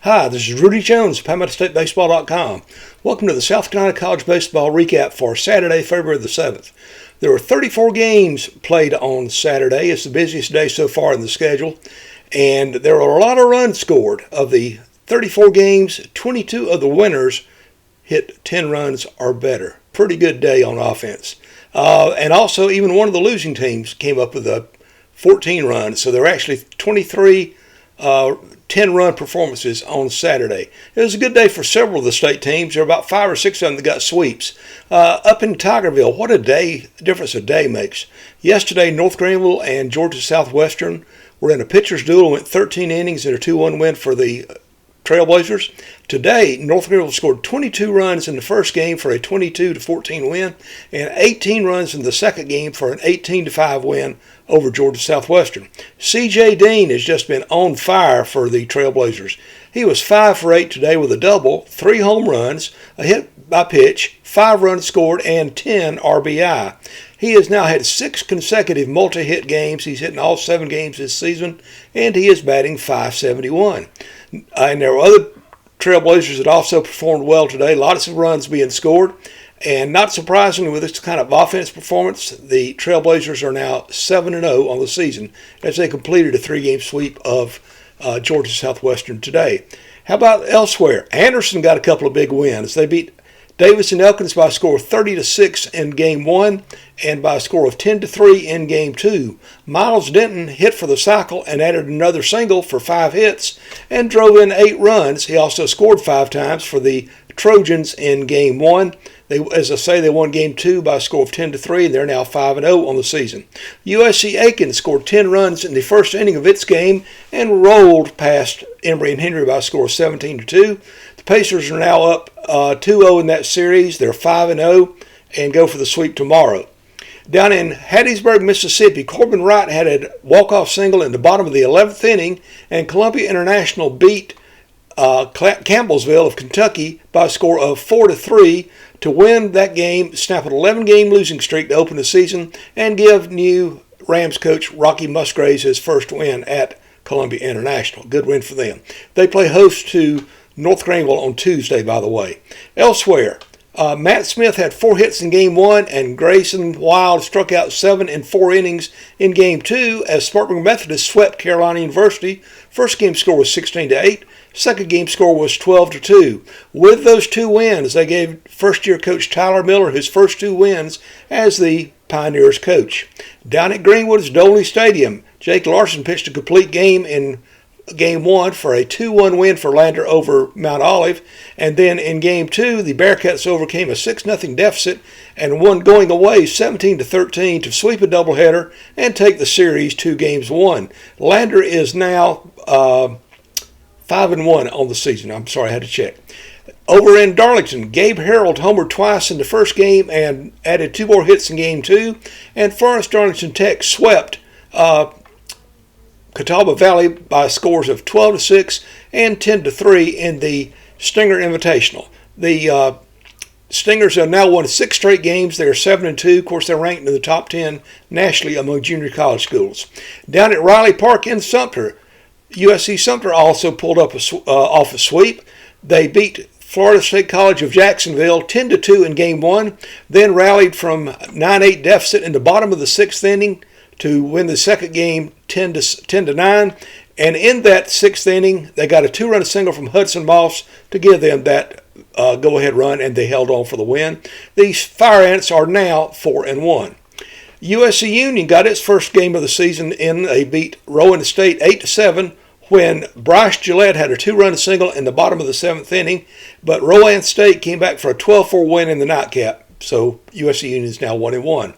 Hi, this is Rudy Jones of PalmettoStateBaseball.com. Welcome to the South Carolina College Baseball Recap for Saturday, February the 7th. There were 34 games played on Saturday. It's the busiest day so far in the schedule. And there were a lot of runs scored. Of the 34 games, 22 of the winners hit 10 runs or better. Pretty good day on offense. And also, even one of the losing teams came up with 14 runs. So there were actually 23 10-run performances on Saturday. It was a good day for several of the state teams. There were about 5 or 6 of them that got sweeps. Up in Tigerville, what a difference a day makes. Yesterday, North Greenville and Georgia Southwestern were in a pitcher's duel and went 13 innings in a 2-1 win for the Trailblazers. Today, North Greenville scored 22 runs in the first game for a 22-14 win and 18 runs in the second game for an 18-5 win over Georgia Southwestern. C.J. Dean has just been on fire for the Trailblazers. He was 5 for 8 today with a double, 3 home runs, a hit by pitch, 5 runs scored, and 10 RBI. He has now had 6 consecutive multi-hit games. He's hitting all 7 games this season, and he is batting .571. And there were other Trailblazers that also performed well today. Lots of runs being scored. And not surprisingly, with this kind of offense performance, the Trailblazers are now 7-0 on the season as they completed a 3-game sweep of Georgia Southwestern today. How about elsewhere? Anderson got a couple of big wins. They beat Davis and Elkins by a score of 30-6 in Game 1 and by a score of 10-3 in Game 2. Myles Denton hit for the cycle and added another single for 5 hits and drove in 8 runs. He also scored 5 times for the Trojans in Game 1. As I say, they won Game 2 by a score of 10-3, and they're now 5-0 on the season. USC Aiken scored 10 runs in the first inning of its game and rolled past Emory and Henry by a score of 17-2. The Pacers are now up 2-0 in that series. They're 5-0 and go for the sweep tomorrow. Down in Hattiesburg, Mississippi, Corbin Wright had a walk-off single in the bottom of the 11th inning, and Columbia International beat Campbellsville of Kentucky by a score of 4-3 to win that game, snap an 11-game losing streak to open the season, and give new Rams coach Rocky Musgraves his first win at Columbia International. Good win for them. They play host to North Greenville on Tuesday, by the way. Elsewhere, Matt Smith had 4 hits in Game 1, and Grayson Wild struck out 7 in 4 innings in Game 2 as Spartanburg Methodist swept Carolina University. First game score was 16-8. Second game score was 12-2. With those 2 wins, they gave first-year coach Tyler Miller his first 2 wins as the Pioneers coach. Down at Greenwood's Doley Stadium, Jake Larson pitched a complete game in Game 1 for a 2-1 win for Lander over Mount Olive. And then in Game 2, the Bearcats overcame a 6-0 deficit and won going away 17-13 to sweep a doubleheader and take the series 2 games 1. Lander is now 5-1 on the season. I'm sorry, I had to check. Over in Darlington, Gabe Harold homered twice in the first game and added 2 more hits in Game 2. And Forest Darlington Tech swept Catawba Valley by scores of 12-6 and 10-3 in the Stinger Invitational. The Stingers have now won 6 straight games. They're 7-2. Of course, they're ranked in the top 10 nationally among junior college schools. Down at Riley Park in Sumter, USC Sumter also pulled up off a sweep. They beat Florida State College of Jacksonville 10-2 in Game 1, then rallied from 9-8 deficit in the bottom of the 6th inning to win the second game 10-9. And in that 6th inning, they got a 2-run single from Hudson Moss to give them that go-ahead run, and they held on for the win. These Fire Ants are now 4-1. USC Union got its first game of the season in. They beat Rowan State 8-7 when Bryce Gillette had a 2-run single in the bottom of the 7th inning, but Rowan State came back for a 12-4 win in the nightcap. So USC Union is now 1-1.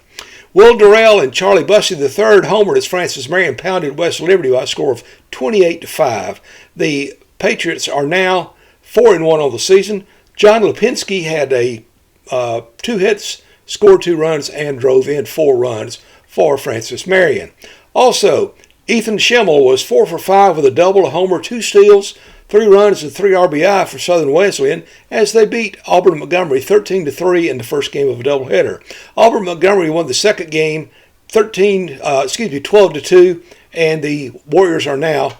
Will Durrell and Charlie Bussey III homered as Francis Marion pounded West Liberty by a score of 28-5. The Patriots are now 4-1 on the season. John Lipinski had 2 hits, scored 2 runs, and drove in 4 runs for Francis Marion. Also, Ethan Schimmel was 4 for 5 with a double, a homer, 2 steals, 3 runs, and 3 RBI for Southern Wesleyan as they beat Auburn Montgomery 13-3 in the first game of a doubleheader. Auburn Montgomery won the second game 12-2, and the Warriors are now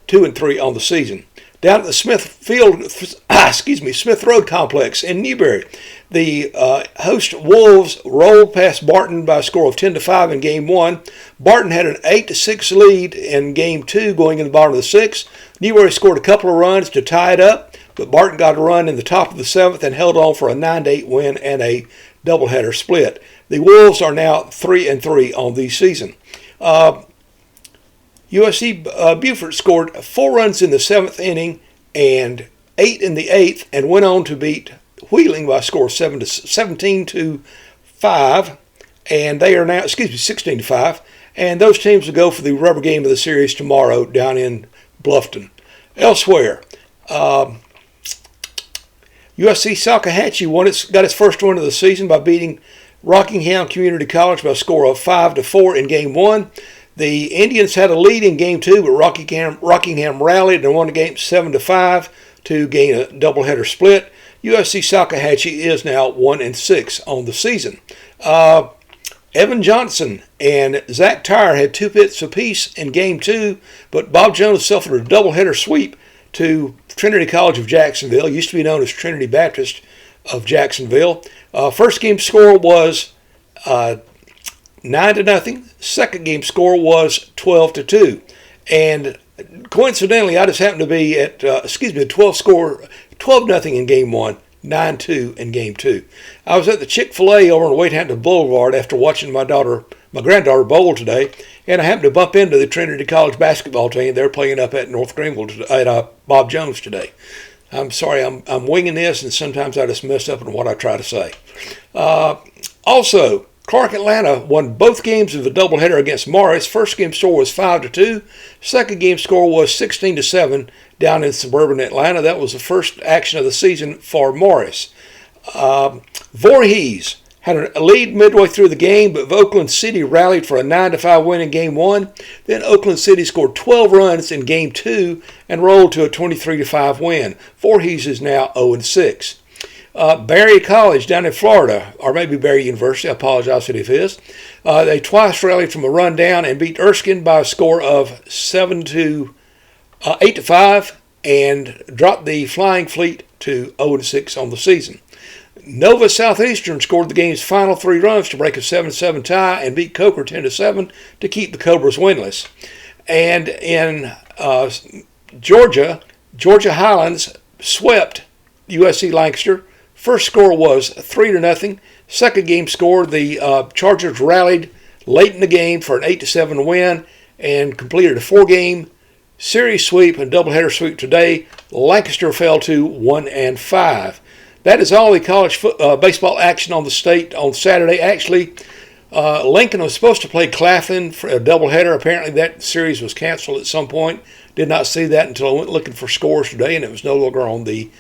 2-3 on the season. Down at the Smith Road Complex in Newberry, the host Wolves rolled past Barton by a score of 10-5 in Game 1. Barton had an 8-6 lead in Game 2 going in the bottom of the 6th. Newberry scored a couple of runs to tie it up, but Barton got a run in the top of the 7th and held on for a 9-8 win and a doubleheader split. The Wolves are now 3-3 on the season. USC Beaufort scored 4 runs in the 7th inning and 8 in the 8th, and went on to beat Wheeling by a score of 17-5, and they are now 16-5, and those teams will go for the rubber game of the series tomorrow down in Bluffton. Elsewhere, USC Salkehatchie got its first win of the season by beating Rockingham Community College by a score of 5-4 in Game 1. The Indians had a lead in Game 2, but Rockingham rallied and won the game 7-5 to gain a doubleheader split. USC Salkehatchie is now 1-6 on the season. Evan Johnson and Zach Tyre had 2 hits apiece in Game 2, but Bob Jones suffered a doubleheader sweep to Trinity College of Jacksonville, used to be known as Trinity Baptist of Jacksonville. First game score was 9-0. Second game score was 12-2. And coincidentally, I just happened to be at 12-0 in Game 1, 9-2 in Game 2. I was at the Chick-fil-A over on Wade Hampton Boulevard after watching my granddaughter bowl today, and I happened to bump into the Trinity College basketball team. They're playing up at North Greenville at Bob Jones today. I'm sorry, I'm winging this, and sometimes I just mess up in what I try to say. Also, Clark Atlanta won both games of the doubleheader against Morris. First game score was 5-2. Second game score was 16-7 down in suburban Atlanta. That was the first action of the season for Morris. Voorhees had a lead midway through the game, but Oakland City rallied for a 9-5 win in Game 1. Then Oakland City scored 12 runs in Game 2 and rolled to a 23-5 win. Voorhees is now 0-6. Barry College down in Florida, or maybe Barry University, I apologize if it is. They twice rallied from a run down and beat Erskine by a score of 8-5 and dropped the Flying Fleet to 0-6 on the season. Nova Southeastern scored the game's final 3 runs to break a 7-7 tie and beat Coker 10-7 to keep the Cobras winless. And in Georgia Highlands swept USC Lancaster. First score was 3-0. Second game score, the Chargers rallied late in the game for an 8-7 win and completed a 4-game series sweep and doubleheader sweep today. Lancaster fell to 1-5. That is all the college baseball action on the state on Saturday. Actually, Lincoln was supposed to play Claflin for a doubleheader. Apparently that series was canceled at some point. Did not see that until I went looking for scores today, and it was no longer on the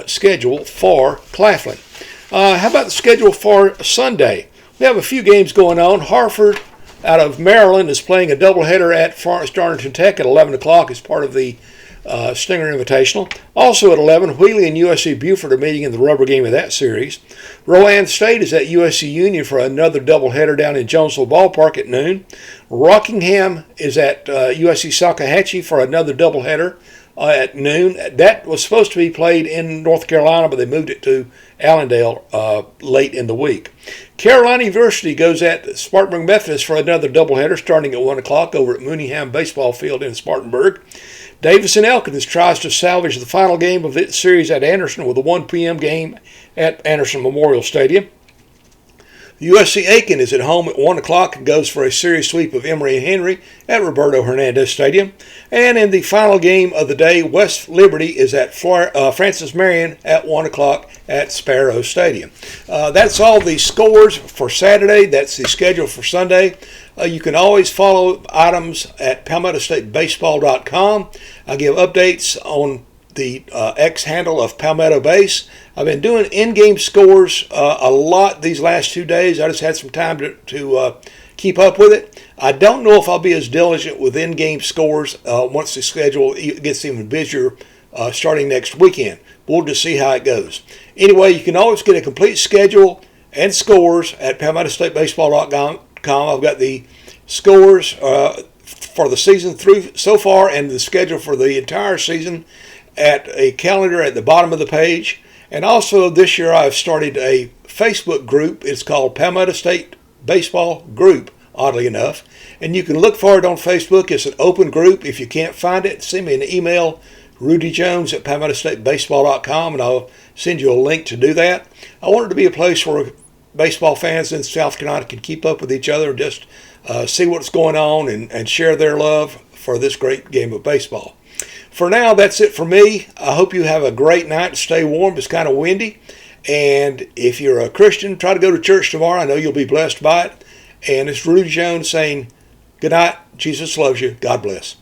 schedule for Claflin. How about the schedule for Sunday? We have a few games going on. Hartford out of Maryland is playing a doubleheader at Forest Darlington Tech at 11 o'clock as part of the Stinger Invitational. Also at 11, Wheeling and USC Beaufort are meeting in the rubber game of that series. Rowan State is at USC Union for another doubleheader down in Jonesville Ballpark at noon. Rockingham is at USC Salkehatchie for another doubleheader at noon. That was supposed to be played in North Carolina, but they moved it to Allendale late in the week. Carolina University goes at Spartanburg Methodist for another doubleheader starting at 1 o'clock over at Mooneyham Baseball Field in Spartanburg. Davidson Elkins tries to salvage the final game of its series at Anderson with a 1 p.m. game at Anderson Memorial Stadium. USC Aiken is at home at 1 o'clock and goes for a series sweep of Emory and Henry at Roberto Hernandez Stadium. And in the final game of the day, West Liberty is at Francis Marion at 1 o'clock at Sparrow Stadium. That's all the scores for Saturday. That's the schedule for Sunday. You can always follow items at PalmettoStateBaseball.com. I give updates on the X handle of Palmetto Base. I've been doing in-game scores a lot these last 2 days. I just had some time to keep up with it. I don't know if I'll be as diligent with in-game scores once the schedule gets even busier starting next weekend. We'll just see how it goes. Anyway, you can always get a complete schedule and scores at PalmettoStateBaseball.com. I've got the scores for the season through so far and the schedule for the entire season at a calendar at the bottom of the page. And also this year I've started a Facebook group. It's called Palmetto State Baseball Group, oddly enough. And you can look for it on Facebook. It's an open group. If you can't find it, send me an email, rudyjones@palmettostatebaseball.com, and I'll send you a link to do that. I want it to be a place where baseball fans in South Carolina can keep up with each other and just see what's going on and share their love for this great game of baseball. For now, that's it for me. I hope you have a great night. Stay warm. It's kind of windy. And if you're a Christian, try to go to church tomorrow. I know you'll be blessed by it. And it's Rudy Jones saying, good night. Jesus loves you. God bless.